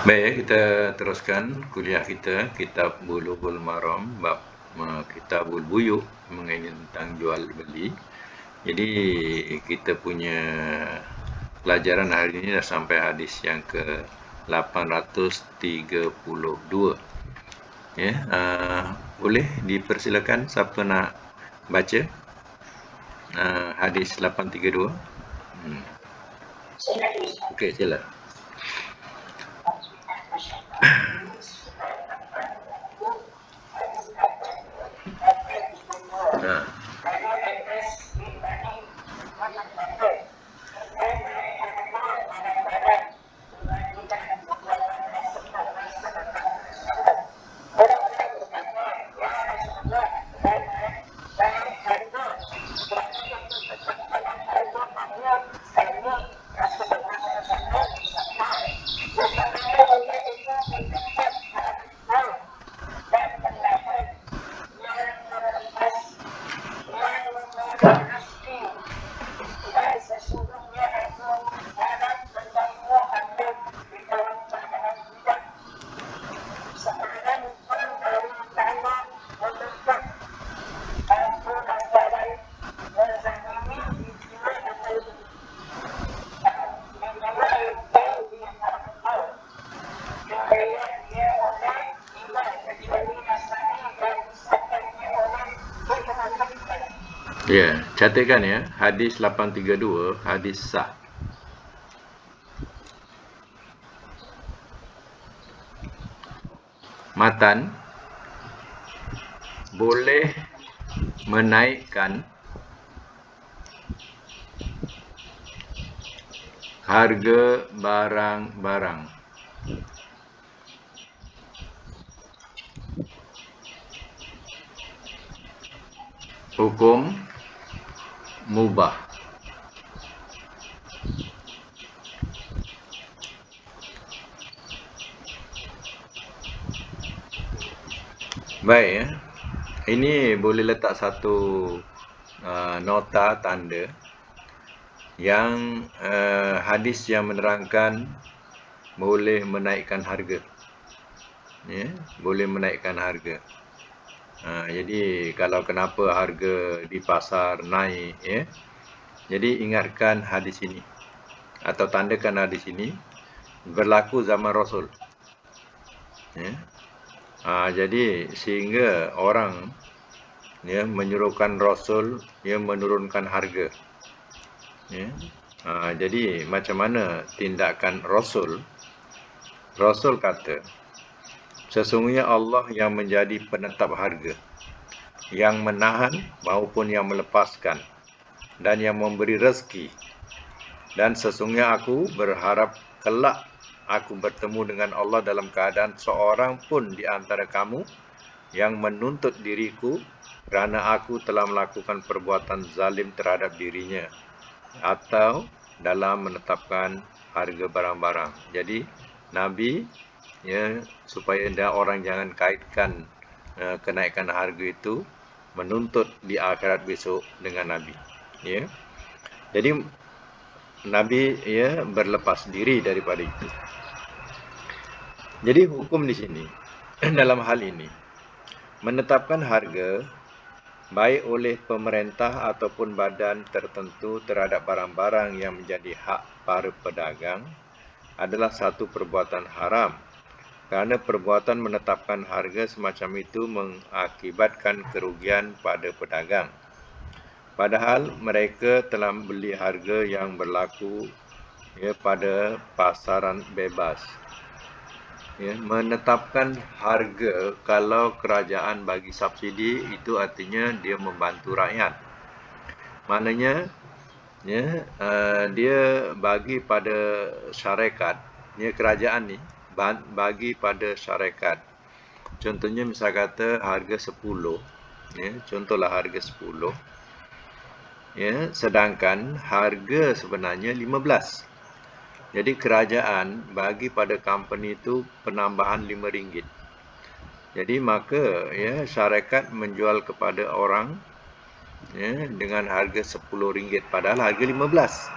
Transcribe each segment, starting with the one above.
Baik, kita teruskan kuliah kita, Kitab Bulughul Maram, bab Kitabul Buyuk, mengenai tentang jual beli. Jadi kita punya pelajaran hari ini dah sampai hadis yang ke 832. Ya, boleh dipersilakan siapa nak baca hadis 832? Okey, sila. Ha. Ya, catatkan ya, hadis 832, hadis sah. Matan boleh menaikkan harga barang-barang. Hukum mubah. Baik ya. Ini boleh letak satu nota tanda yang hadis yang menerangkan boleh menaikkan harga. Ya, boleh menaikkan harga. Jadi kalau kenapa harga di pasar naik ya. Jadi ingatkan hadis ini atau tandakan hadis ini berlaku zaman Rasul. Ya. Jadi sehingga orang ya menyuruhkan Rasul ya menurunkan harga. Ya. Jadi macam mana tindakan Rasul? Rasul kata, sesungguhnya Allah yang menjadi penetap harga, yang menahan maupun yang melepaskan, dan yang memberi rezeki. Dan sesungguhnya aku berharap kelak aku bertemu dengan Allah dalam keadaan seorang pun di antara kamu yang menuntut diriku kerana aku telah melakukan perbuatan zalim terhadap dirinya atau dalam menetapkan harga barang-barang. Jadi Nabi ya supaya orang jangan kaitkan kenaikan harga itu menuntut di akhirat besok dengan Nabi. Ya. Jadi Nabi ya berlepas diri daripada itu. Jadi hukum di sini dalam hal ini menetapkan harga baik oleh pemerintah ataupun badan tertentu terhadap barang-barang yang menjadi hak para pedagang adalah satu perbuatan haram kerana perbuatan menetapkan harga semacam itu mengakibatkan kerugian pada pedagang. Padahal mereka telah beli harga yang berlaku ya pada pasaran bebas. Ya, menetapkan harga kalau kerajaan bagi subsidi itu artinya dia membantu rakyat. Maknanya ya dia bagi pada syarikat, ya kerajaan ni bagi pada syarikat. Contohnya misal kata harga 10, ya, contohlah harga 10. Ya, sedangkan harga sebenarnya 15. Jadi kerajaan bagi pada company itu penambahan RM5. Jadi maka ya syarikat menjual kepada orang ya dengan harga RM10 padahal harga 15.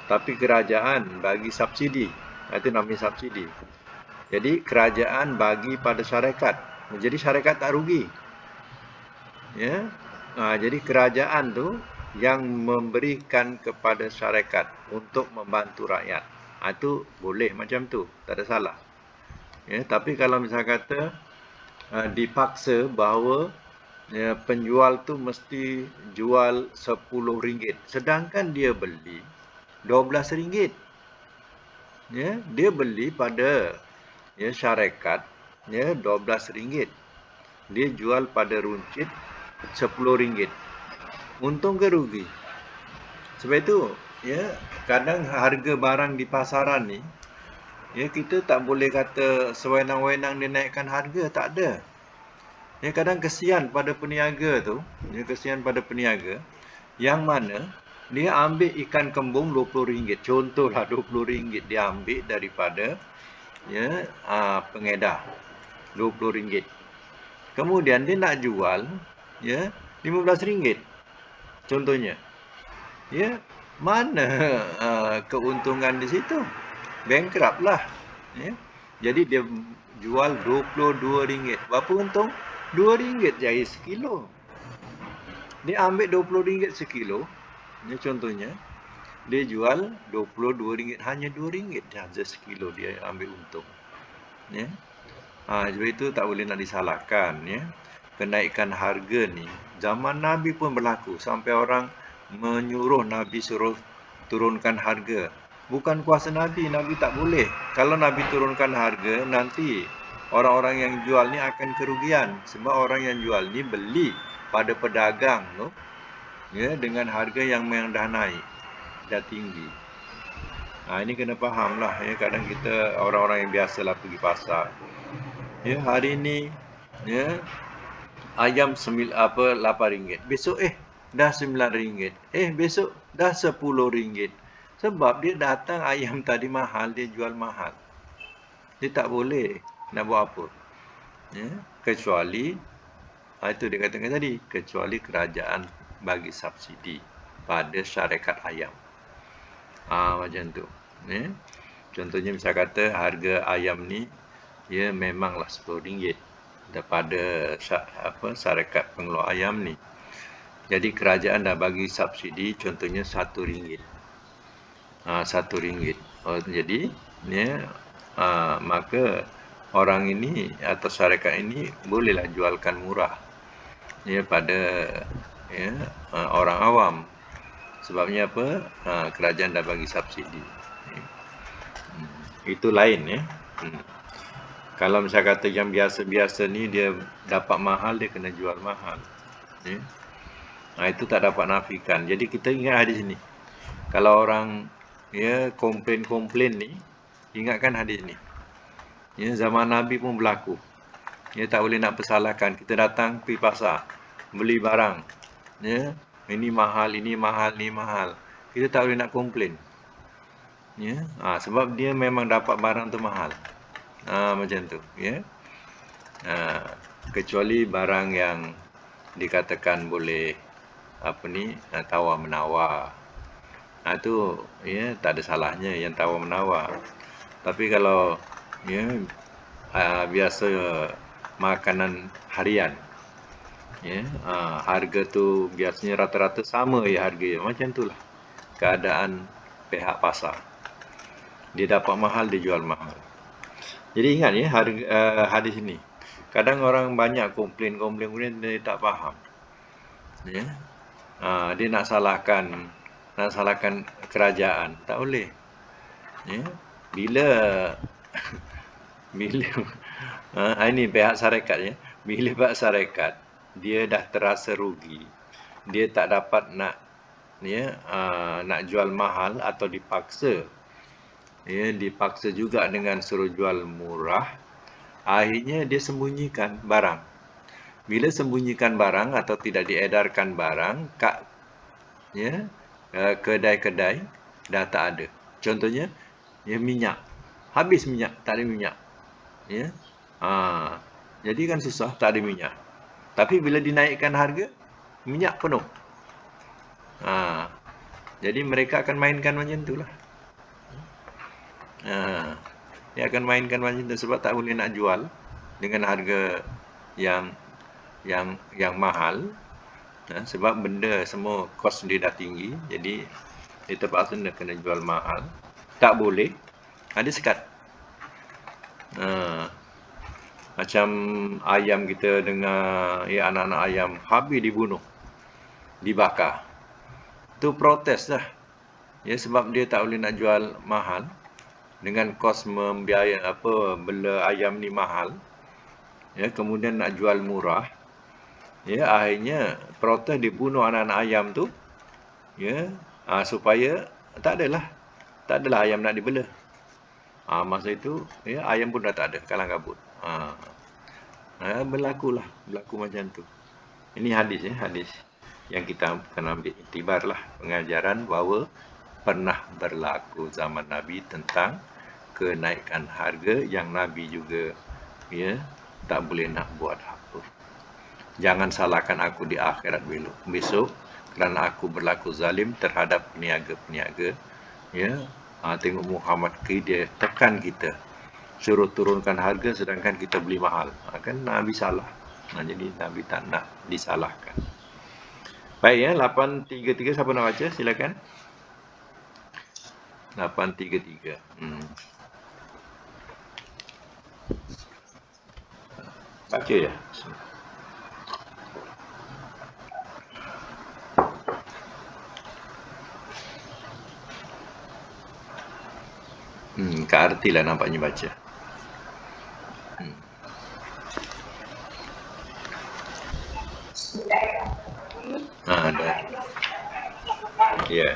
Tapi kerajaan bagi subsidi. Itu namanya subsidi. Jadi kerajaan bagi pada syarikat. Jadi syarikat tak rugi. Ya. Jadi kerajaan tu yang memberikan kepada syarikat untuk membantu rakyat. Itu boleh macam tu, tak ada salah. Ya, tapi kalau misalnya kata dipaksa bahawa ya, penjual tu mesti jual RM10, sedangkan dia beli RM12. Ya, dia beli pada ya syarikat ya RM12. Dia jual pada runcit RM10. Untung ke rugi? Sebab itu ya kadang harga barang di pasaran ni ya kita tak boleh kata sewenang-wenang dia naikkan harga, tak ada. Ya kadang kesian pada peniaga tu, ya kesian pada peniaga yang mana dia ambil ikan kembung RM20. Contohlah RM20 dia ambil daripada ya pengedar RM20. Kemudian dia nak jual ya RM15. Contohnya. Ya, mana keuntungan di situ? Bankrupt lah. Ya. Jadi dia jual RM22. Berapa untung? RM2 je sekilo. Dia ambil RM20 sekilo. Ini contohnya. Dia jual RM22. Hanya RM2 je sekilo dia ambil untung. Ya. Sebab itu tak boleh nak disalahkan. Ya. Kenaikan harga ni. Zaman Nabi pun berlaku. Sampai orang menyuruh Nabi suruh turunkan harga. Bukan kuasa Nabi, Nabi tak boleh. Kalau Nabi turunkan harga, nanti orang-orang yang jual ni akan kerugian. Sebab orang yang jual ni beli pada pedagang tu, ya, dengan harga yang dah naik, dah tinggi. Ini kena faham lah. Ya, kadang kita orang-orang yang biasalah pergi pasar. Ya, hari ni, ya, ayam RM8. Besok dah RM9. Besok dah RM10. Sebab dia datang ayam tadi mahal, dia jual mahal. Dia tak boleh nak buat apa. Ya, kecuali itu dia katakan tadi, kecuali kerajaan bagi subsidi pada syarikat ayam. Macam tu. Ya. Contohnya misal kata harga ayam ni ya memanglah RM10 daripada syarikat pengeluar ayam ni. Jadi kerajaan dah bagi subsidi contohnya RM1. RM1. Jadi ya maka orang ini atau syarikat ini bolehlah jualkan murah ya pada ya orang awam. Sebabnya apa? Kerajaan dah bagi subsidi. Itu lain ya. Kalau misal kata yang biasa-biasa ni dia dapat mahal, dia kena jual mahal. Ya. Itu tak dapat nafikan. Jadi kita ingat hadis ni. Kalau orang ya komplain ni, ingatkan hadis ni. Ya, zaman Nabi pun berlaku. Ya, tak boleh nak persalahkan. Kita datang pergi pasar, beli barang. Ya, ini mahal, ini mahal, ini mahal. Kita tak boleh nak komplain. Ya, sebab dia memang dapat barang tu mahal. Macam tu, ya. Kecuali barang yang dikatakan boleh tawar menawar. Itu ya tak ada salahnya yang tawar menawar. Tapi kalau ya biasa makanan harian, ya harga tu biasanya rata-rata sama ya harga. Macam itulah keadaan pihak pasar. Dia dapat mahal, dia jual mahal. Jadi ingat ya hadis ini. Kadang orang banyak komplain dia tak faham. Ya. Dia nak salahkan kerajaan, tak boleh. Ya. Bila ini pihak syarikat ya. Bila pihak syarikat dia dah terasa rugi, dia tak dapat nak jual mahal atau dipaksa. Ya, dipaksa juga dengan suruh jual murah. Akhirnya dia sembunyikan barang. Bila sembunyikan barang atau tidak diedarkan barang, kedai-kedai dah tak ada. Contohnya, ya minyak. Habis minyak, tak ada minyak. Ya. Jadi kan susah, tak ada minyak. Tapi bila dinaikkan harga, minyak penuh. Jadi mereka akan mainkan macam itulah. Dia akan mainkan macam tu sebab tak boleh nak jual dengan harga yang mahal. Sebab benda semua kos dia dah tinggi, jadi dia terpaksa dia kena jual mahal. Tak boleh, ada sekat. Macam ayam kita dengar, anak-anak ayam habis dibunuh, dibakar. Tu protes lah. Sebab dia tak boleh nak jual mahal dengan kos membiaya bela ayam ni mahal. Kemudian nak jual murah. Akhirnya protes dibunuh anak-anak ayam tu. Supaya tak adalah ayam nak dibela. Masa itu ayam pun dah tak ada, kalang kabut. Berlaku macam tu. Ini hadis yang kita akan ambil iktibar lah, pengajaran bahawa pernah berlaku zaman Nabi tentang kenaikan harga yang Nabi juga tak boleh nak buat apa. Jangan salahkan aku di akhirat besok kerana aku berlaku zalim terhadap peniaga-peniaga. Tengok Muhammad dia tekan kita, suruh turunkan harga sedangkan kita beli mahal. Kan Nabi salah. Jadi Nabi tak nak disalahkan. Baik 833 siapa nak baca? Silakan. 833. Baca ya. Kak Arti lah nampaknya baca. Ada. Ya.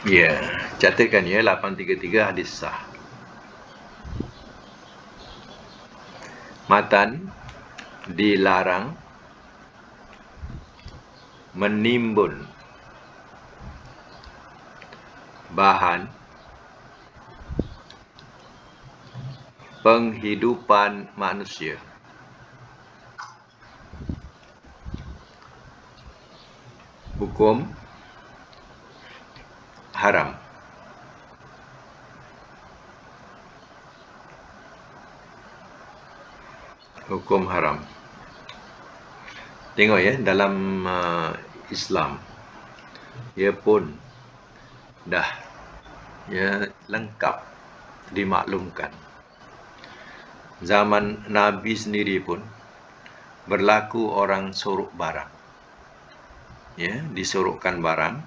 Ya, catatkan 833 hadis sah. Matan dilarang menimbun bahan penghidupan manusia. Hukum haram. Hukum haram. Tengok dalam Islam ia pun dah lengkap dimaklumkan. Zaman Nabi sendiri pun berlaku orang sorok barang. Disorokkan barang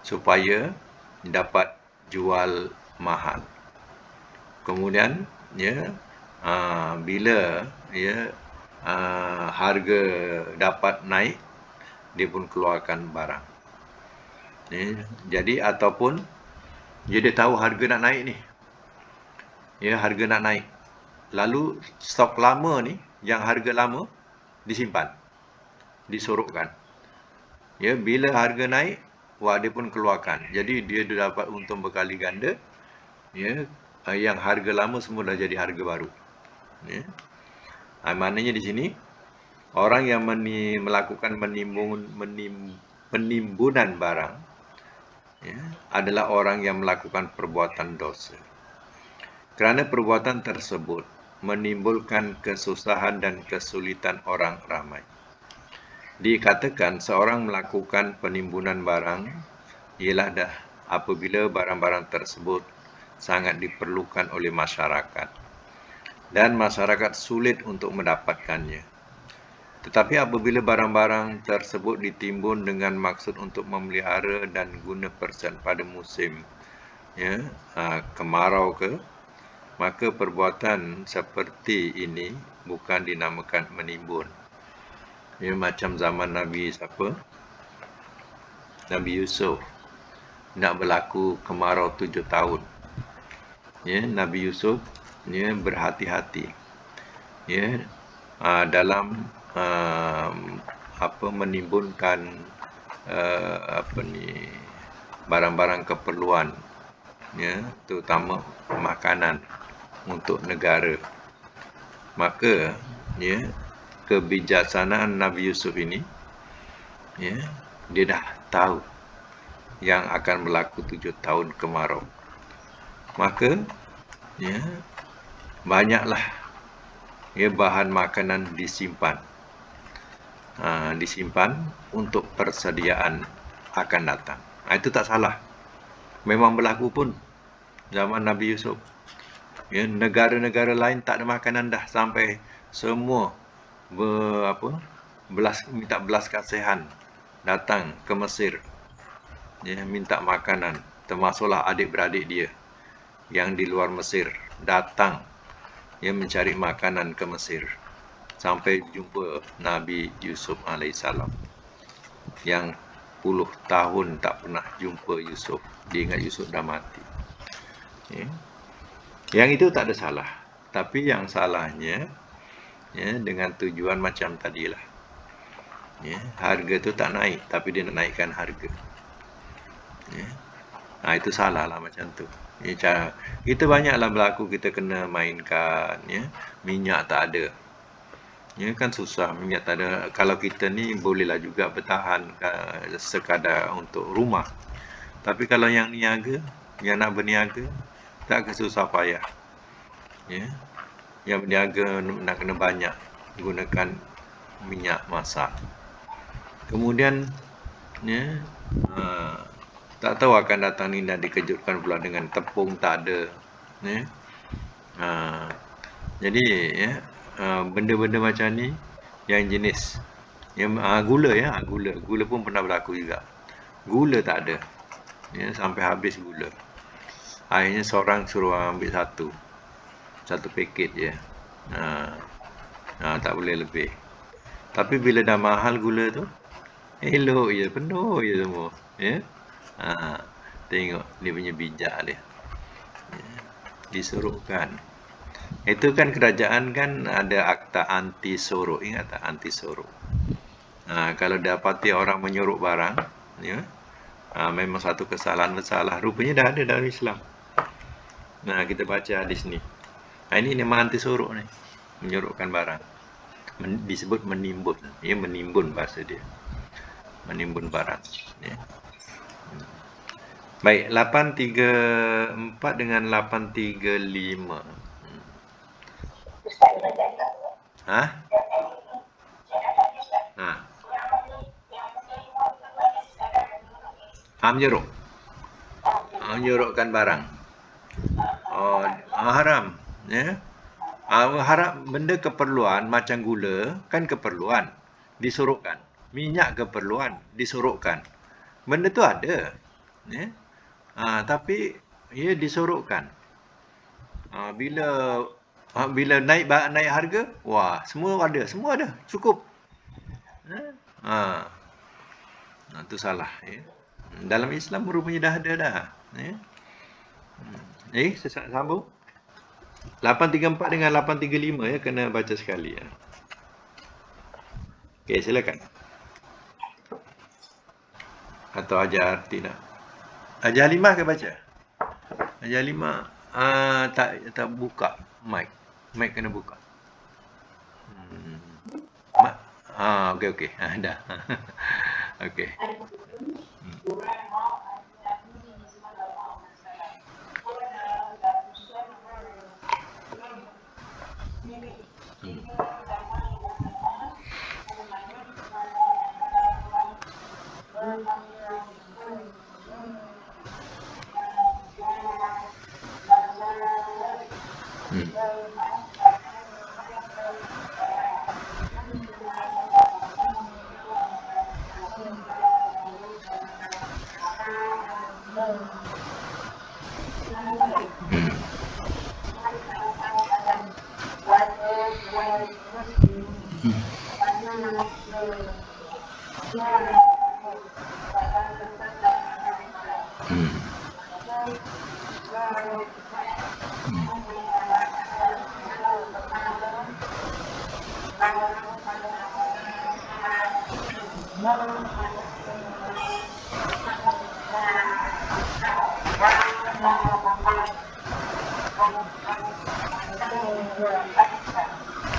supaya dapat jual mahal. Kemudian bila harga dapat naik, dia pun keluarkan barang. Jadi ataupun dia tahu harga nak naik ni. Harga nak naik. Lalu stok lama ni, yang harga lama disimpan, disorokkan. Bila harga naik, dia pun keluarkan. Jadi dia dapat untung berkali ganda. Yang harga lama semua dah jadi harga baru. Maknanya di sini orang yang melakukan penimbunan barang adalah orang yang melakukan perbuatan dosa. Kerana perbuatan tersebut menimbulkan kesusahan dan kesulitan orang ramai. Dikatakan seorang melakukan penimbunan barang ialah dah apabila barang-barang tersebut sangat diperlukan oleh masyarakat dan masyarakat sulit untuk mendapatkannya. Tetapi apabila barang-barang tersebut ditimbun dengan maksud untuk memelihara dan guna persen pada musim kemarau maka perbuatan seperti ini bukan dinamakan menimbun. Macam zaman Nabi Nabi Yusuf nak berlaku kemarau 7 tahun. Nabi Yusuf berhati-hati dalam menimbunkan barang-barang keperluan, terutama makanan untuk negara. Maka ya, kebijaksanaan Nabi Yusuf ini, ya, dia dah tahu yang akan berlaku 7 tahun kemarau. Maka ya, banyaklah ya bahan makanan disimpan. Disimpan untuk persediaan akan datang. Itu tak salah. Memang berlaku pun zaman Nabi Yusuf. Ya, negara-negara lain tak ada makanan dah sampai semua minta belas kasihan datang ke Mesir. Ya, minta makanan, termasuklah adik-beradik dia yang di luar Mesir datang ya mencari makanan ke Mesir. Sampai jumpa Nabi Yusuf alaihissalam yang puluh tahun tak pernah jumpa Yusuf. Dia ingat Yusuf dah mati. Ya. Yang itu tak ada salah. Tapi yang salahnya ya, dengan tujuan macam tadilah. Ya, harga tu tak naik, tapi dia nak naikkan harga. Ya. Itu salah lah macam tu. Ya, cara kita banyaklah berlaku, kita kena mainkan ya. Minyak tak ada. Ya, kan susah, minyak tak ada. Kalau kita ni bolehlah juga bertahan sekadar untuk rumah. Tapi kalau yang niaga, yang nak berniaga, tak kesusah payah. Ya. Yang berniaga nak kena banyak gunakan minyak masak. Kemudian ya, tak tahu akan datang ni dan dikejutkan pula dengan tepung tak ada. Ya. Jadi ya, benda-benda macam ni yang jenis yang gula ya, gula pun pernah berlaku juga. Gula tak ada. Ya, sampai habis gula. Akhirnya seorang suruh ambil satu paket je. Tak boleh lebih. Tapi bila dah mahal gula tu, elok je, penuh je semua. Ya. Tengok dia punya bijak dia. Ya. Disorokkan. Itu kan kerajaan kan ada akta anti sorok. Ingat tak anti sorok? Kalau dapati orang menyorok barang, ya, memang satu kesalahan besar. Rupanya dah ada dalam Islam. Kita baca hadis ni. Ini memang anti sorok ni. Menyorokkan barang. Disebut menimbun. Ya, menimbun bahasa dia. Menimbun barang. Ya. Baik, 834 dengan 835. Menyorok. Menyorokkan barang. Haram. Ya. Harap benda keperluan macam gula kan keperluan, disorokkan. Minyak keperluan, disorokkan. Benda tu ada. Ya. Tapi ia disorokkan. Bila naik harga, wah, semua ada, cukup. Itu salah. Ya. Dalam Islam rupanya dah ada dah. Ya. Sambung. 834 dengan 835 ya, kena baca sekali ya. Okey, silakan. Atau Hajar tidak. Hajar Halimah ke baca? Hajar Halimah tak buka mic. Mic kena buka. Okey. Dah. Okey.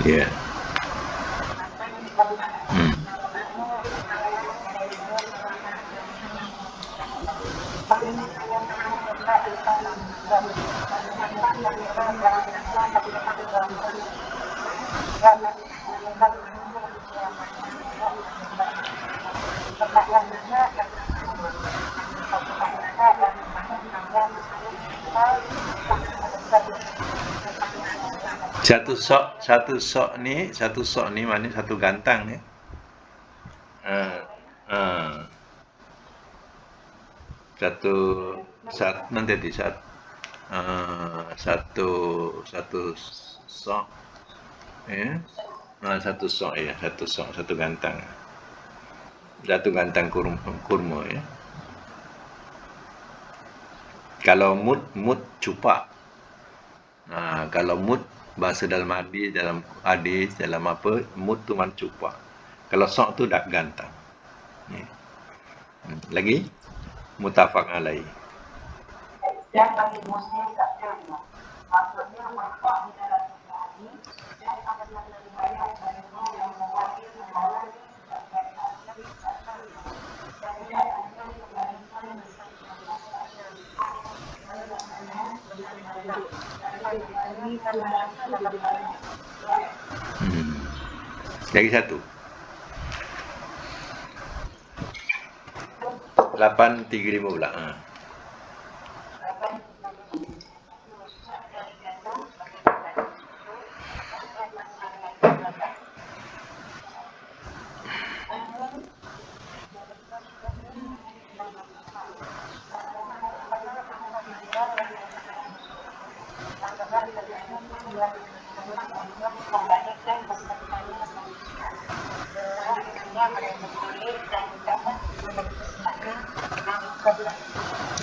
Ya. Satu sok ni mana satu gantang ni. Nanti di satu sok ya. Satu sok ya, satu gantang. Satu gantang kurma ya. Kalau mud cupak. Kalau mud bahasa dalam hadis dalam apa, mud tu man cupak. Kalau sok tu dak gantang. Ya. Lagi mutafaq alaih. Yang bagi muslim tak terima. Maksudnya mutafaq di dalam hadis dan apabila riwayat dari yang mewakili dalam lagi satu 835 pula.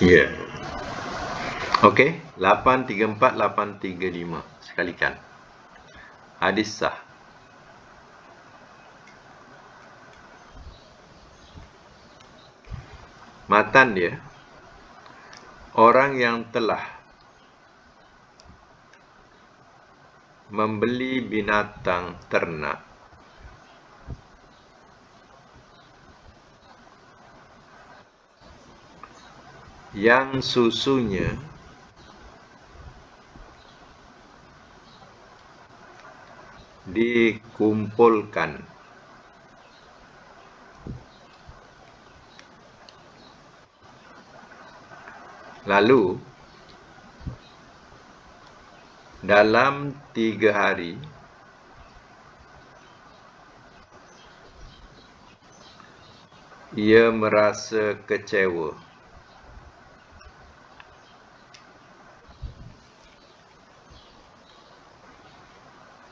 Ya. Okey, 834 835 sekalikan. Hadis sah. Matan dia, orang yang telah membeli binatang ternak yang susunya dikumpulkan lalu dalam 3 hari ia merasa kecewa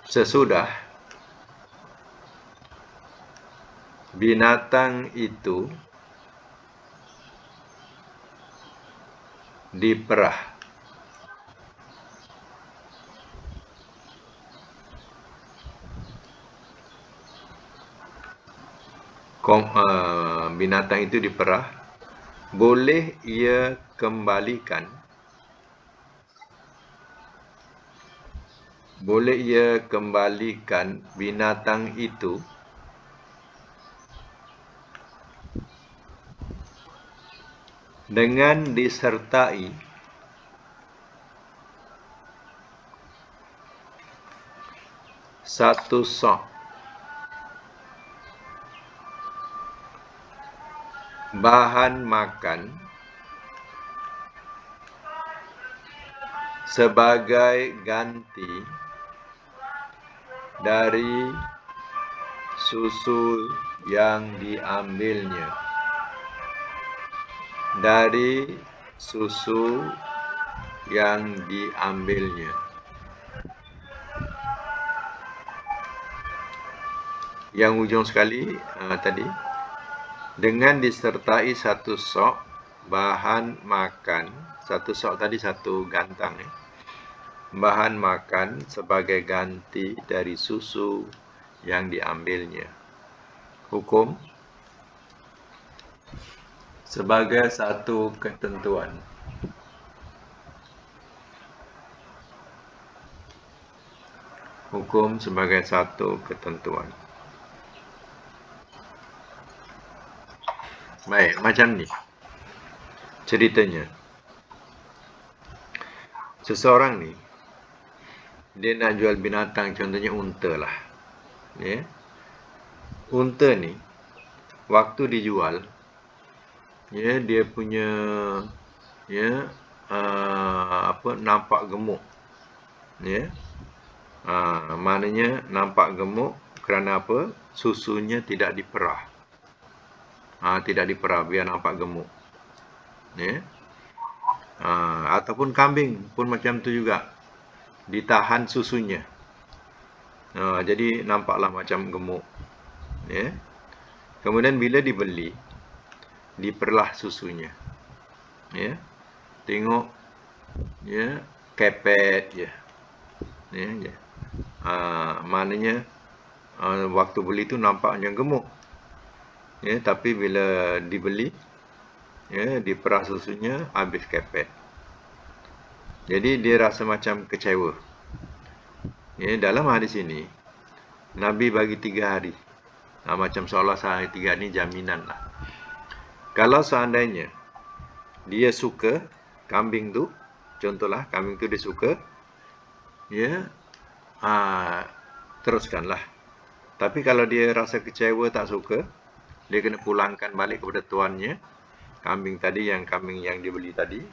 sesudah binatang itu diperah binatang itu diperah, boleh ia kembalikan binatang itu dengan disertai satu sok bahan makan sebagai ganti dari susu yang diambilnya. Yang ujung sekali tadi, dengan disertai satu sok bahan makan, satu sok tadi satu gantang ya. Bahan makan sebagai ganti dari susu yang diambilnya. Hukum sebagai satu ketentuan. hukum sebagai satu ketentuan. Baik, macam ni ceritanya. Seseorang ni, dia nak jual binatang, contohnya unta lah. Ya. Unta ni, waktu dijual, ya, dia punya, ya, nampak gemuk. Ya. Maknanya nampak gemuk kerana apa? Susunya tidak diperah. Tidak diperah, biar nampak gemuk. Ya. Ataupun kambing pun macam tu juga, ditahan susunya. Jadi nampaklah macam gemuk. Ya. Kemudian bila dibeli, diperlah susunya. Ya. Tengok, ya, kepet je. Ya. Maknanya waktu beli tu nampaknya gemuk. Ya, tapi bila dibeli, ya, diperah susunya, habis kepet. Jadi dia rasa macam kecewa. Ya, dalam hadis ini Nabi bagi 3 hari. Macam seolah sehari 3 hari ni jaminan lah. Kalau seandainya dia suka kambing tu, contohlah kambing tu dia suka, ya, teruskanlah. Tapi kalau dia rasa kecewa, tak suka, dia kena pulangkan balik kepada tuannya kambing tadi, yang kambing yang dibeli tadi.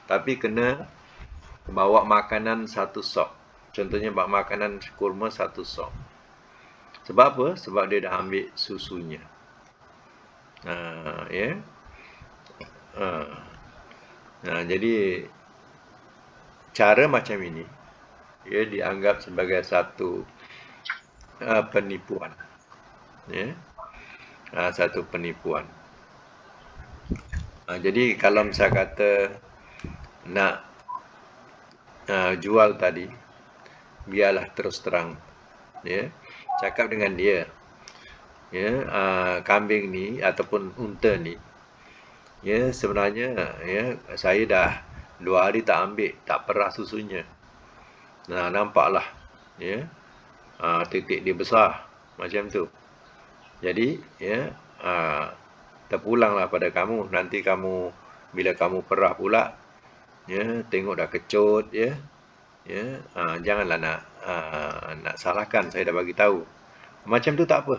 Tapi kena bawa makanan 1 sok. Contohnya bawa makanan kurma 1 sok. Sebab apa? Sebab dia dah ambil susunya. Ya. Jadi cara macam ini, ya, dianggap sebagai satu penipuan. Ya. Satu penipuan. Jadi kalau misalnya kata nak jual tadi, biarlah terus terang. Ya. Cakap dengan dia, ya, kambing ni ataupun unta ni, ya, sebenarnya, ya, saya dah 2 hari tak ambil, tak perah susunya. Nampaklah, ya, titik dia besar macam tu. Jadi, ya, terpulanglah pada kamu. Nanti kamu, bila kamu perah pula, ya, tengok dah kecut, ya. Ya, janganlah nak salahkan, saya dah bagi tahu. Macam tu tak apa.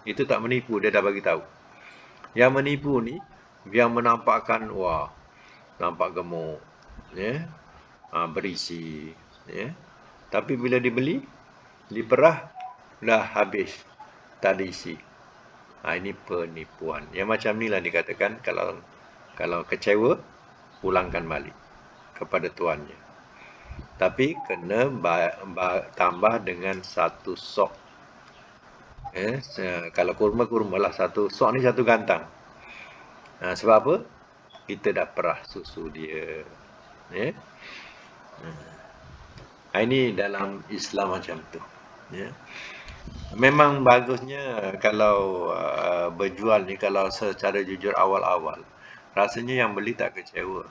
Itu tak menipu, dia dah bagi tahu. Yang menipu ni, yang menampakkan, wah, nampak gemuk, ya, berisi, ya. Tapi bila dibeli, diperah, dah habis, tak ada isi. Ini penipuan. Yang macam ni lah dikatakan, kalau kecewa, pulangkan balik kepada tuannya. Tapi kena tambah dengan 1 sok. Kalau kurma lah, 1 sok ni 1 gantang. Sebab apa? Kita dah perah susu dia. Ya. Ini dalam Islam macam tu. Ya. Memang bagusnya kalau berjual ni, kalau secara jujur awal-awal, rasanya yang beli tak kecewa.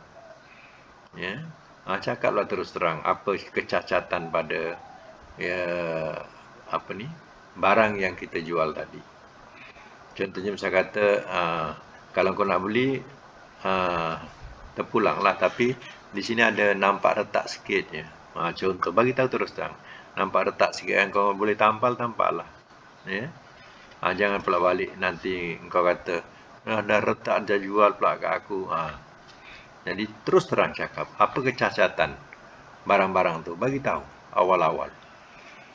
Ya. Cakaplah terus terang apa kecacatan pada, ya, barang yang kita jual tadi. Contohnya misal kata, kalau kau nak beli, terpulanglah, tapi di sini ada nampak retak sikit je. Contoh, bagi tahu terus terang, nampak retak sikit, kan kau boleh tampallah. Ya. Jangan pula balik nanti kau kata, dah retak, dah jual pula kat aku. Jadi terus terang cakap apa kecacatan barang-barang tu, bagi tahu awal-awal,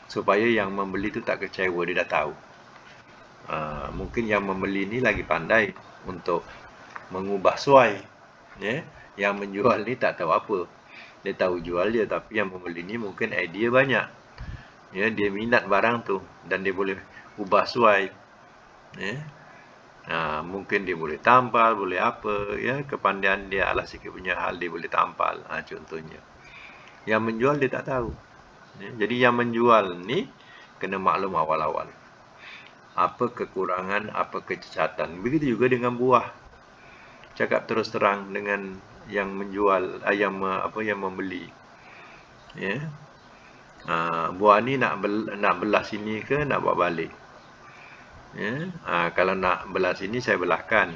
supaya yang membeli tu tak kecewa, dia dah tahu. Mungkin yang membeli ni lagi pandai untuk mengubah suai, ya. Yang menjual ni tak tahu apa, dia tahu jual je, tapi yang membeli ni mungkin idea banyak, ya, dia minat barang tu dan dia boleh ubah suai, ya. Mungkin dia boleh tampal, boleh apa, ya, kepandaian dia ala sikit punya hal, dia boleh tampal, contohnya. Yang menjual dia tak tahu, ya. Jadi yang menjual ni kena maklum awal-awal apa kekurangan, apa kecacatan. Begitu juga dengan buah. Cakap terus terang dengan yang menjual, yang membeli. Ya. Buah ni nak belah sini ke nak bawa balik. Ya. Kalau nak belah sini saya belahkan.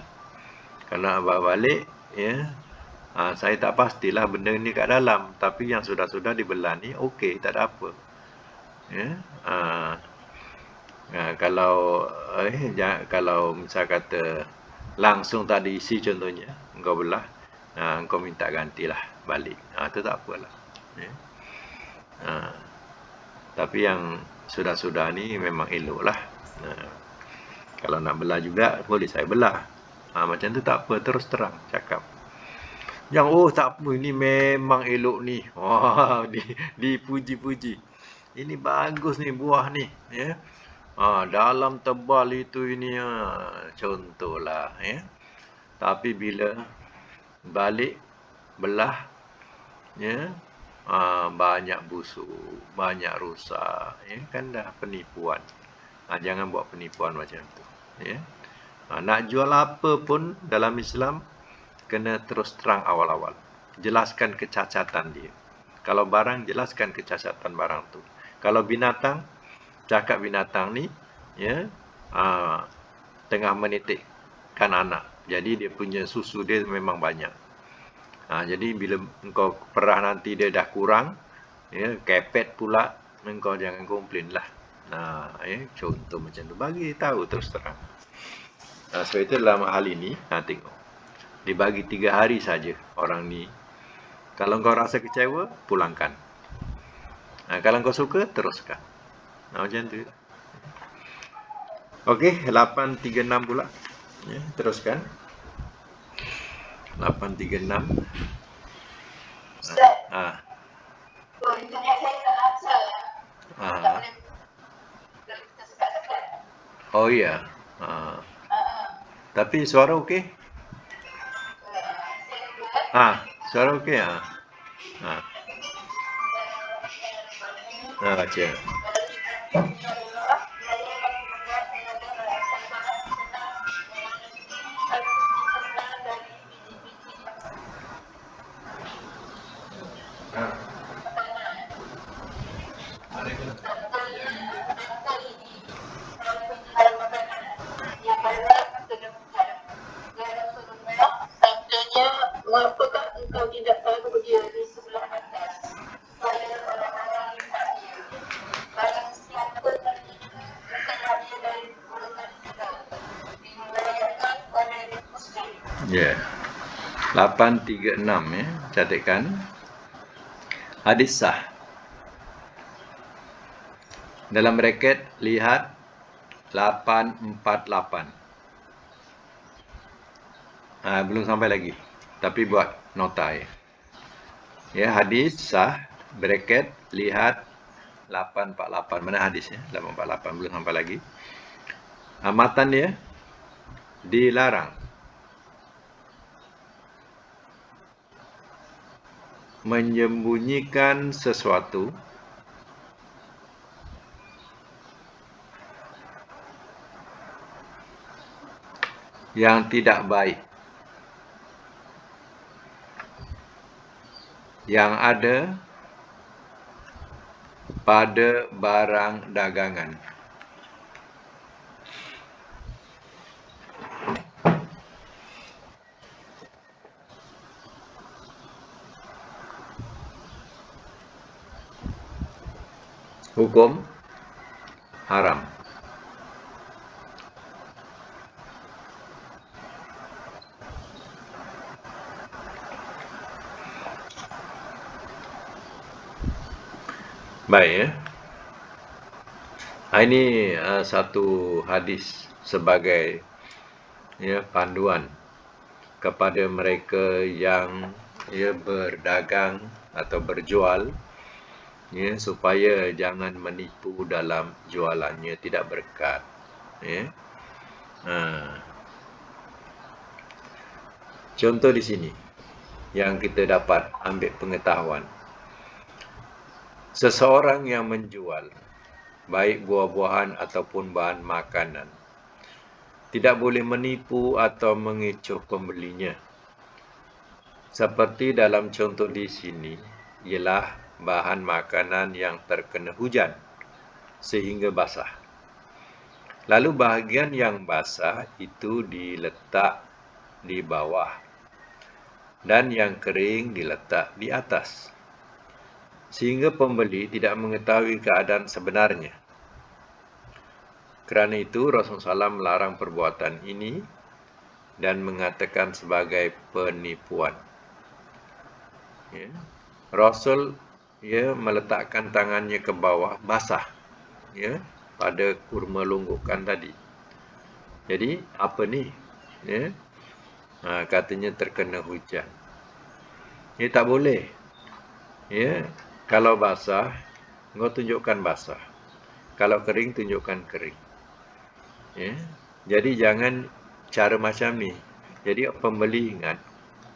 Kalau nak bawa balik, ya, saya tak pastilah benda ni kat dalam. Tapi yang sudah-sudah dibelah ni okey, tak ada apa. Ya. Kalau misal kata langsung tak diisi contohnya, engkau belah, engkau minta gantilah balik. Itu tak apalah. Ya. Tapi yang sudah-sudah ni memang eloklah. Kalau nak belah juga boleh saya belah. Macam tu tak apa, terus terang cakap. Yang tak apa, ini memang elok ni. Wah, dipuji-puji. Ini bagus ni buah ni, ya. Dalam tebal itu ini, contohlah, ya. Tapi bila balik belah, ya, banyak busuk, banyak rusak, ya, kan dah penipuan. Jangan buat penipuan macam tu, ya. Nak jual apa pun dalam Islam kena terus terang awal-awal. Jelaskan kecacatan dia. Kalau barang, jelaskan kecacatan barang tu. Kalau binatang, cakap binatang ni, ya, tengah menitikkan anak. Jadi dia punya susu dia memang banyak. Jadi bila engkau perah nanti dia dah kurang, ya, kepet pula, engkau jangan komplain lah. Contoh macam tu. Bagi tahu terus terang. Sebab itu dalam hal ini, tengok. Dibagi 3 hari saja orang ni. Kalau kau rasa kecewa, pulangkan. Kalau kau suka, teruskan. Macam tu. Okey, 836 pula. Ya, teruskan. 836. Internet saya tak lancar ya. Oh ya. Tapi suara okey? Suara okey. Baca. Mengapakah engkau tidak tahu dia di sebelah atas? Supaya orang-orang lihat dia. Barang siapa tertipu, bukanlah dia dari golongan kita. Diriwayatkan oleh Muslim. Ya. 836 ya, catatkan. Hadis sah. Dalam bracket lihat 848. Belum sampai lagi. Tapi buat nota ya. Ya, hadis sah, bracket lihat 848. Mana hadis ya? 848 belum sampai lagi. Matan dia dilarang menyembunyikan sesuatu yang tidak baik yang ada pada barang dagangan. Hukum haram. Baik ya. Ini satu hadis sebagai ya, panduan kepada mereka yang berdagang atau berjual, ya, supaya jangan menipu dalam jualannya, tidak berkat. Ya. Contoh di sini yang kita dapat ambil pengetahuan. Seseorang yang menjual baik buah-buahan ataupun bahan makanan tidak boleh menipu atau mengecoh pembelinya. Seperti dalam contoh di sini ialah bahan makanan yang terkena hujan sehingga basah. Lalu bahagian yang basah itu diletak di bawah dan yang kering diletak di atas, sehingga pembeli tidak mengetahui keadaan sebenarnya. Kerana itu Rasulullah SAW melarang perbuatan ini dan mengatakan sebagai penipuan. Ya. Rasul meletakkan tangannya ke bawah basah, ya, pada kurma longgokan tadi. Jadi apa ni? Ya. Katanya terkena hujan. Ya, tak boleh. Ya, kalau basah, engkau tunjukkan basah. Kalau kering, tunjukkan kering. Ya. Jadi jangan cara macam ni. Jadi pembeli ingat,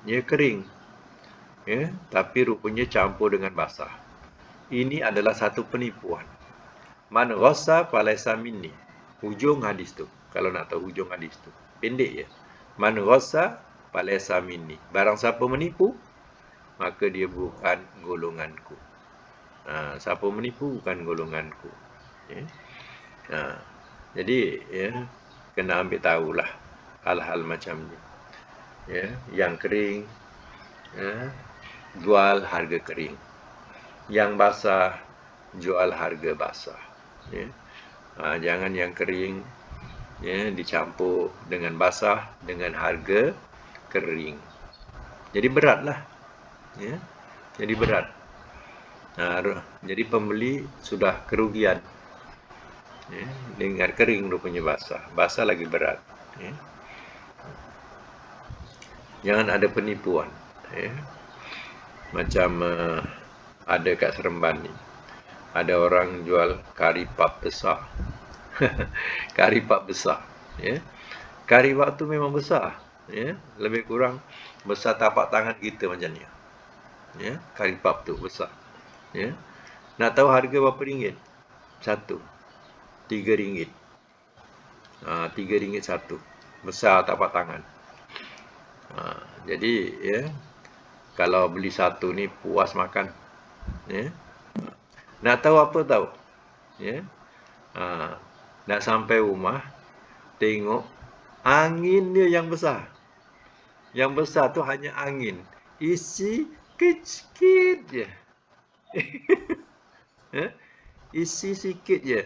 ya kering, ya, tapi rupanya campur dengan basah. Ini adalah satu penipuan. Man ghassa falaysa minni. Hujung hadis tu. Kalau nak tahu hujung hadis tu, pendek je. Man ghassa falaysa minni. Barang siapa menipu, maka dia bukan golonganku. Siapa menipu bukan golonganku. Ya. Jadi ya, kena ambil tahulah hal-hal macam ni. Ya, yang kering, ya, jual harga kering. Yang basah, jual harga basah. Ya. Jangan yang kering, ya, dicampur dengan basah dengan harga kering. Jadi beratlah. Ya. Jadi berat. Jadi pembeli sudah kerugian. Ya, dengan kering rupanya basah. Basah lagi berat. Ya. Jangan ada penipuan. Ya. Macam ada kat Seremban ni, ada orang jual kari pap besar. Kari pap besar. Ya. Kari pap tu memang besar. Ya. Lebih kurang besar tapak tangan kita macam ni. Ya. Kari pap tu besar. Ya. Nak tahu harga berapa ringgit? Satu. RM3. RM3 satu. Besar tapak tangan. Jadi ya, kalau beli satu ni puas makan. Ya. Nak tahu apa tahu? Ya. Nak sampai rumah, tengok angin dia yang besar. Yang besar tu hanya angin. Isi sikit je. Isi sikit je.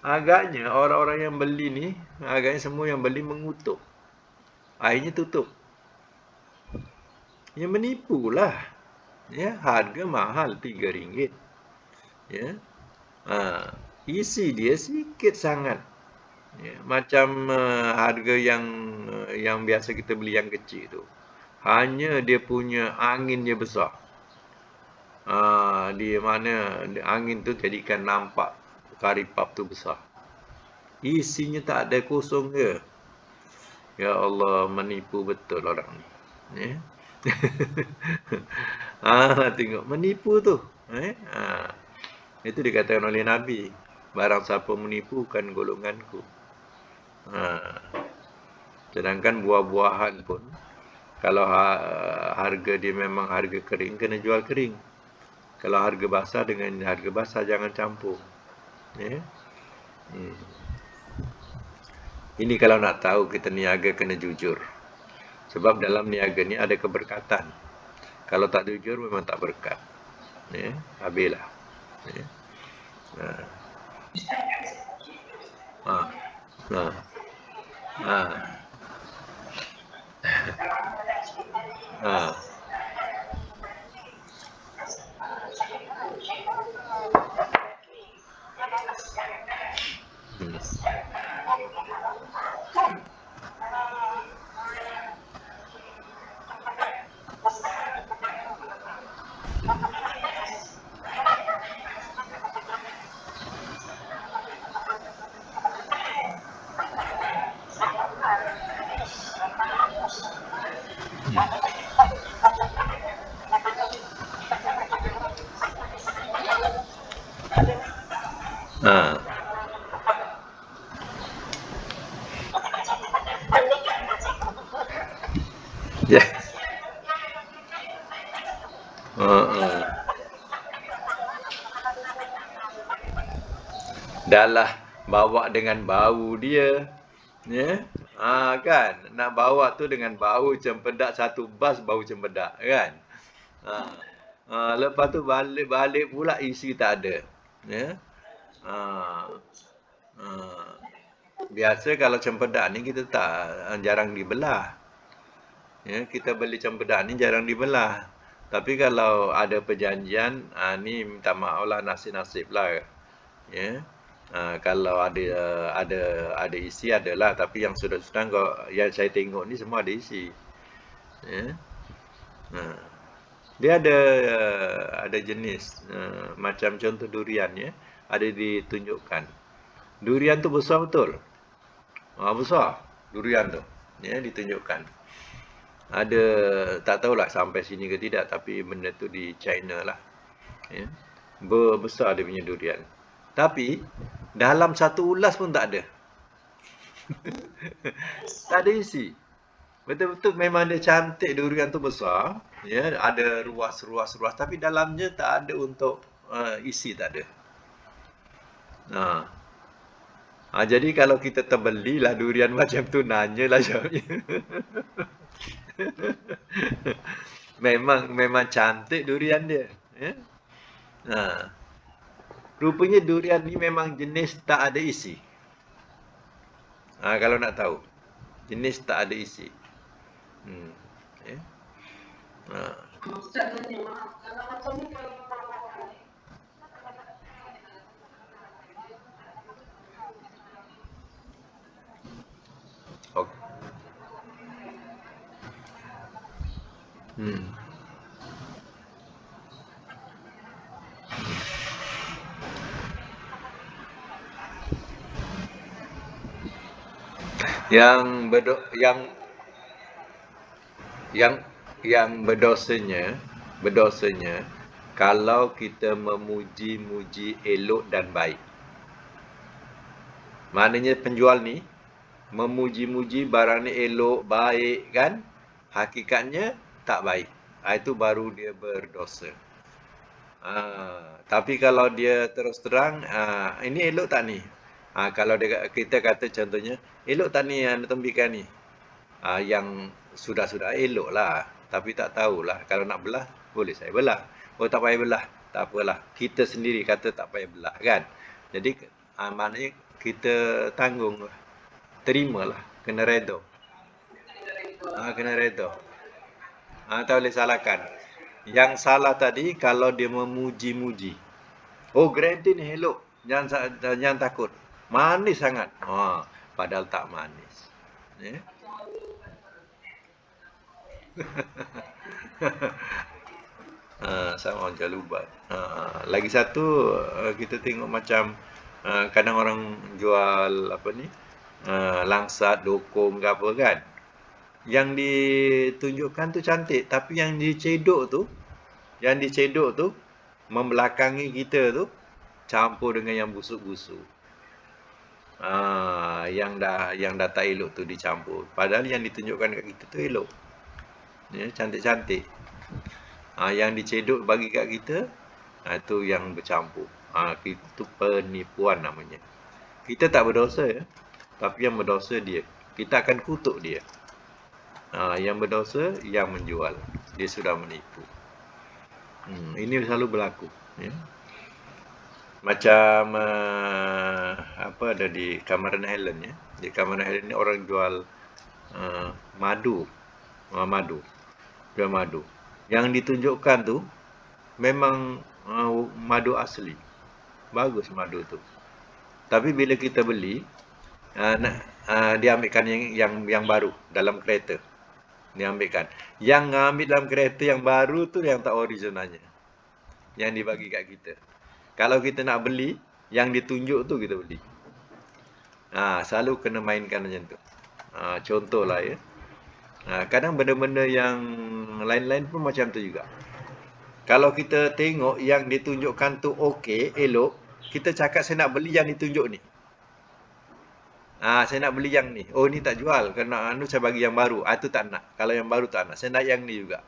Agaknya orang-orang yang beli ni, agaknya semua yang beli mengutuk. Akhirnya tutup. Ya, menipulah. Ya, harga mahal RM3. Ya. Isi dia sikit sangat. Ya, macam harga yang biasa kita beli yang kecil tu. Hanya dia punya angin dia besar. Di mana angin tu jadikan nampak kari pap tu besar. Isinya tak ada, kosong ke. Ya Allah, menipu betul orang ni. Ya. Tengok menipu tu. Itu dikatakan oleh Nabi, barang siapa menipu bukan golonganku. Sedangkan buah-buahan pun, kalau harga dia memang harga kering, kena jual kering. Kalau harga basah dengan harga basah, jangan campur. Ya. Ini kalau nak tahu kita niaga kena jujur. Sebab dalam niaga ni ada keberkatan. Kalau tak jujur memang tak berkat. Ya, habislah. Ya. Dah lah bawa dengan bau dia. Ya. Kan. Nak bawa tu dengan bau cempedak, satu bas bau cempedak kan. Ha. Lepas tu balik pula isi tak ada. Ya. Ha. Ha. Biasa kalau cempedak ni kita tak jarang dibelah. Ya, kita beli cempedak ni jarang dibelah. Tapi kalau ada perjanjian, ni minta maaf lah, nasib-nasib lah. Ya. Kalau ada isi adalah, tapi yang sudah-sudah yang saya tengok ni semua ada isi. Ya. Dia ada jenis macam contoh durian ya, ada ditunjukkan. Durian tu besar betul. Besar durian tu. Ya, ditunjukkan. Ada tak tahulah sampai sini ke tidak, tapi benda tu di China lah. Ya. Besar dia punya durian. Tapi dalam satu ulas pun tak ada. Tak ada isi. Betul-betul memang dia cantik, durian tu besar. Ya, ada ruas-ruas tapi dalamnya tak ada untuk isi, tak ada. Jadi kalau kita terbelilah durian macam tu, nanyalah jawabnya. memang cantik durian dia. Ya? Rupanya durian ni memang jenis tak ada isi. Kalau nak tahu, jenis tak ada isi. Ya? Okay. Yang berdosanya kalau kita memuji-muji elok dan baik. Maknanya penjual ni memuji-muji barang ni elok, baik kan? Hakikatnya tak baik. Itu baru dia berdosa. Tapi kalau dia terus terang, ini elok tak ni? Kalau kita kata contohnya, elok tak ni yang tembikan ni? Yang sudah-sudah elok lah. Tapi tak tahulah. Kalau nak belah, boleh saya belah. Oh, tak payah belah. Tak apalah. Kita sendiri kata tak payah belah kan? Jadi, maknanya kita tanggung lah. Terimalah. Kena redha. Kena redha. Tak boleh salahkan. Yang salah tadi kalau dia memuji-muji. Oh, grandin ni elok. Jangan takut. Manis sangat. Padahal tak manis. Ya. Sama macam lubat. Lagi satu kita tengok macam kadang orang jual apa ni, langsat, dokong ke apa kan. Yang ditunjukkan tu cantik, tapi yang dicedok tu membelakangi kita tu campur dengan yang busuk-busuk. Yang dah tak elok tu dicampur. Padahal yang ditunjukkan kat kita tu elok. Ya, cantik-cantik. Yang dicedok bagi kat kita, itu yang bercampur. Itu penipuan namanya. Kita tak berdosa ya, tapi yang berdosa dia. Kita akan kutuk dia. Yang berdosa yang menjual. Dia sudah menipu. Ini selalu berlaku. Ya. Macam apa ada di Cameron Highland ya. Di Cameron Highland ni orang jual madu. Jual madu. Yang ditunjukkan tu memang madu asli. Bagus madu tu. Tapi bila kita beli, dia ambilkan yang baru dalam kereta. Dia ambilkan. Yang ambil dalam kereta yang baru tu yang tak originalnya. Yang dibagi kat kita. Kalau kita nak beli, yang ditunjuk tu kita beli. Selalu kena mainkan macam tu. Contohlah ya. Kadang benda-benda yang lain-lain pun macam tu juga. Kalau kita tengok yang ditunjukkan tu okey, elok, kita cakap saya nak beli yang ditunjuk ni. Saya nak beli yang ni. Oh, ni tak jual. Kena saya bagi yang baru. Itu tak nak. Kalau yang baru tak nak. Saya nak yang ni juga.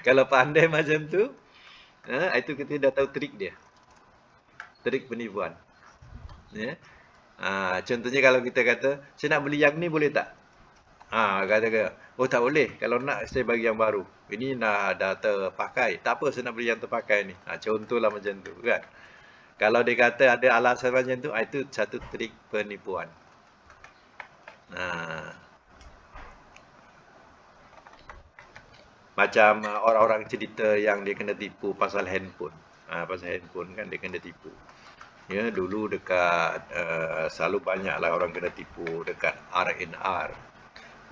Kalau pandai macam tu, itu kita dah tahu trik dia. Trik penipuan. Ya. Contohnya kalau kita kata, saya nak beli yang ni boleh tak? Kata ke, oh tak boleh. Kalau nak saya bagi yang baru. Ini dah terpakai. Tak apa, saya nak beli yang terpakai ni. Contohlah macam tu kan. Kalau dia kata ada alasan macam tu, itu satu trik penipuan. Macam orang-orang cerita yang dia kena tipu pasal handphone. Pasal handphone kan dia kena tipu. Ya, dulu dekat selalu banyaklah orang kena tipu dekat R&R.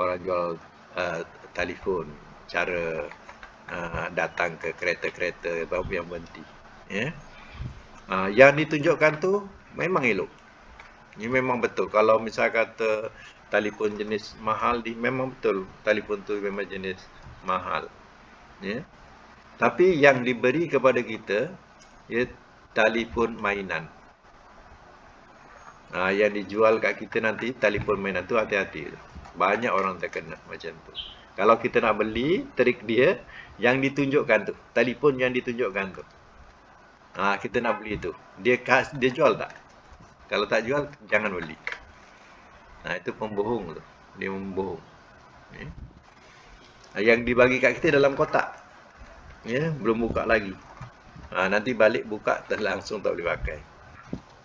Orang jual telefon, cara datang ke kereta-kereta baru yang berhenti. Ya. Yang ditunjukkan tu memang elok. Ini memang betul. Kalau misal kata telefon jenis mahal, memang betul telefon tu memang jenis mahal. Ya. Tapi yang diberi kepada kita ia telefon mainan. Yang dijual kat kita nanti telefon mainan tu hati-hati. Banyak orang terkena macam tu. Kalau kita nak beli, trik dia yang ditunjukkan tu, telefon yang ditunjukkan tu. Kita nak beli tu. Dia jual tak? Kalau tak jual, jangan beli. Itu pembohong tu. Dia membohong. Ya. Yang dibagi kat kita dalam kotak. Ya, belum buka lagi. Nanti balik buka langsung tak boleh pakai.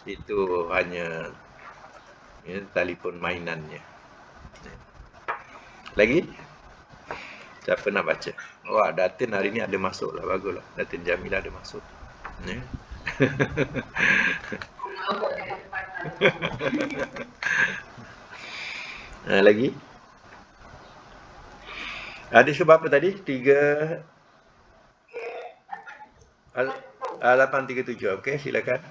Itu hanya telefon mainannya. Lagi? Siapa nak baca? Wah, Datin hari ni ada masuk lah. Baguslah. Datin Jamilah ada masuk. Ya. Lagi? Ada sebab apa tadi? 837. Okey, silakan.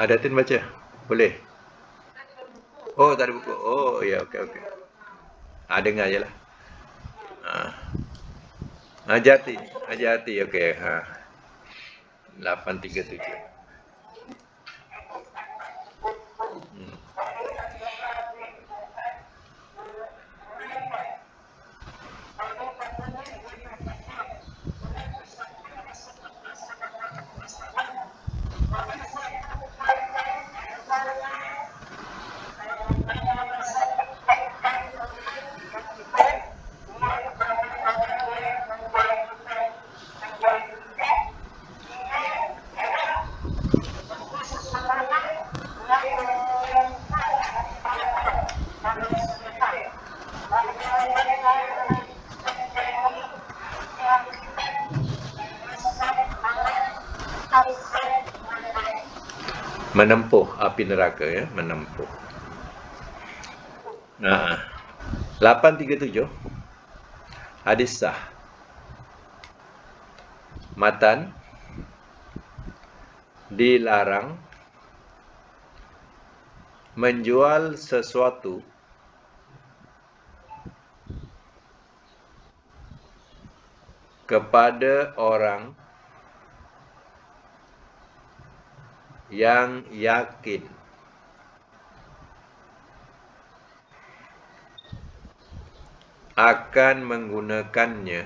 Datin baca? Boleh? Oh, tak ada buku. Oh, ya, okey, okey. Dengar je lah. Hajati. Hajati, okey. 837. Menempuh api neraka, ya, menempuh. 837 hadis sah. Matan dilarang menjual sesuatu kepada orang yang yakin akan menggunakannya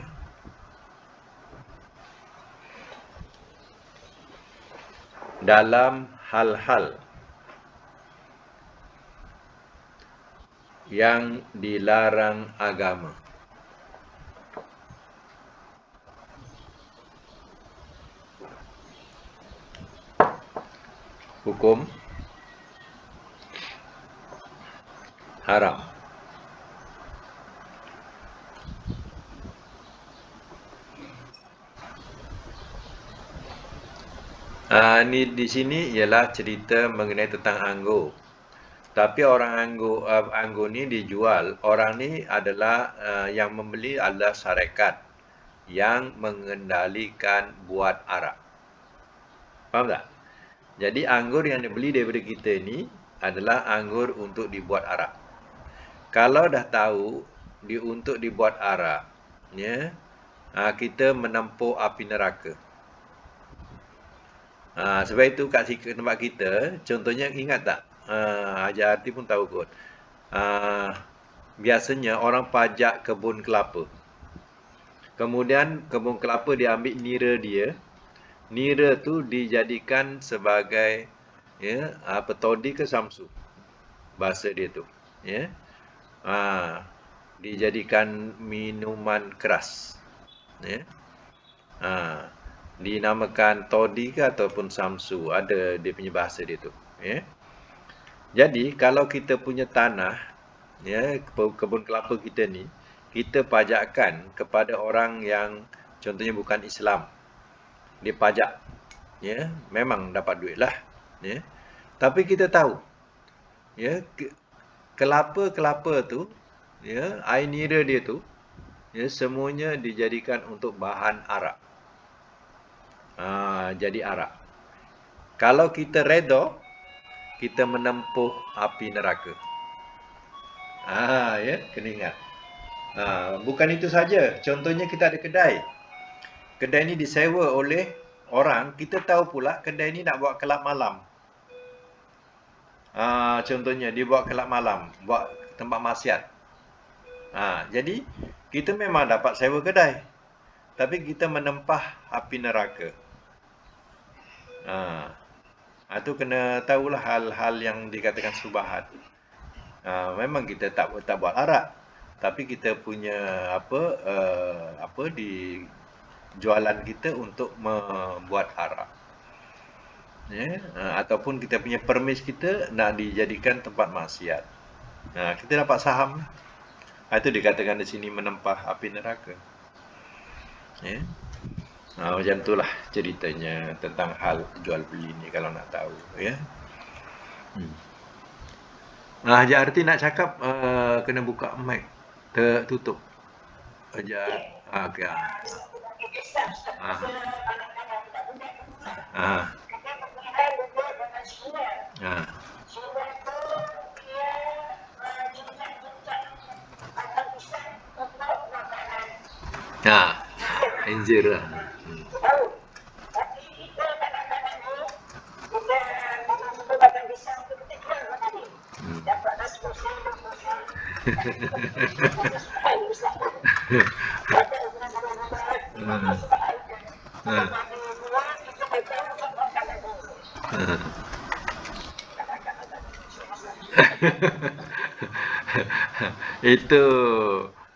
dalam hal-hal yang dilarang agama. Hukum haram. Ni di sini ialah cerita mengenai tentang anggur. Tapi orang anggur ni dijual. Orang ni adalah yang membeli adalah syarikat yang mengendalikan buat arak. Faham tak? Jadi anggur yang dibeli daripada kita ni adalah anggur untuk dibuat arak. Kalau dah tahu untuk dibuat arak, ya, kita menempuh api neraka. Sebab itu kat tempat kita, contohnya ingat tak? Haji Arti pun tahu kot. Biasanya orang pajak kebun kelapa. Kemudian kebun kelapa diambil nira dia. Nira tu dijadikan sebagai toddy ke samsu. Bahasa dia tu. Ya. Dijadikan minuman keras. Ya. Dinamakan toddy ke ataupun samsu. Ada dia punya bahasa dia tu. Ya. Jadi kalau kita punya tanah, ya, kebun kelapa kita ni, kita pajakkan kepada orang yang contohnya bukan Islam. Dia pajak. Ya, memang dapat duit lah. Ya. Tapi kita tahu, ya, kelapa-kelapa tu, ya, air nira dia tu, ya, semuanya dijadikan untuk bahan arak. Jadi arak. Kalau kita redha, kita menempuh api neraka. Ya, kena ingat. Bukan itu saja. Contohnya kita ada kedai. Kedai ni disewa oleh orang. Kita tahu pula kedai ni nak buat kelab malam. Contohnya dia buat kelab malam, buat tempat maksiat. Jadi kita memang dapat sewa kedai, tapi kita menempah api neraka. Itu kena tahulah hal-hal yang dikatakan subahat. Memang kita tak buat arak, tapi kita punya di jualan kita untuk membuat arak. Ya, ataupun kita punya permis kita nak dijadikan tempat maksiat. Kita dapat saham. Itu dikatakan di sini menempah api neraka. Ya. Macam itulah ceritanya tentang hal jual beli ni kalau nak tahu, ya. Haji Arti nak cakap, kena buka mic, tertutup. Haji okey. Anjir lah.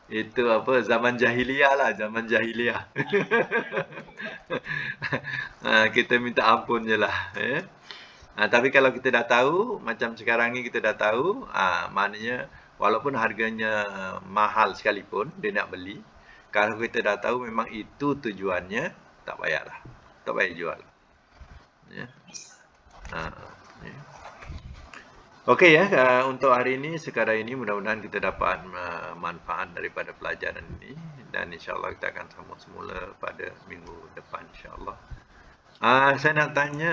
Itu apa, zaman jahiliah lah, zaman jahiliah. Kita minta ampun je lah, ya. Tapi kalau kita dah tahu, macam sekarang ni kita dah tahu, maknanya walaupun harganya mahal sekalipun dia nak beli, kalau kita dah tahu memang itu tujuannya, tak payahlah, tak payah jual. Ya. Ya. Okey ya, untuk hari ini sekadar ini mudah-mudahan kita dapat manfaat daripada pelajaran ini, dan insya-Allah kita akan sambung semula pada minggu depan insya-Allah. Saya nak tanya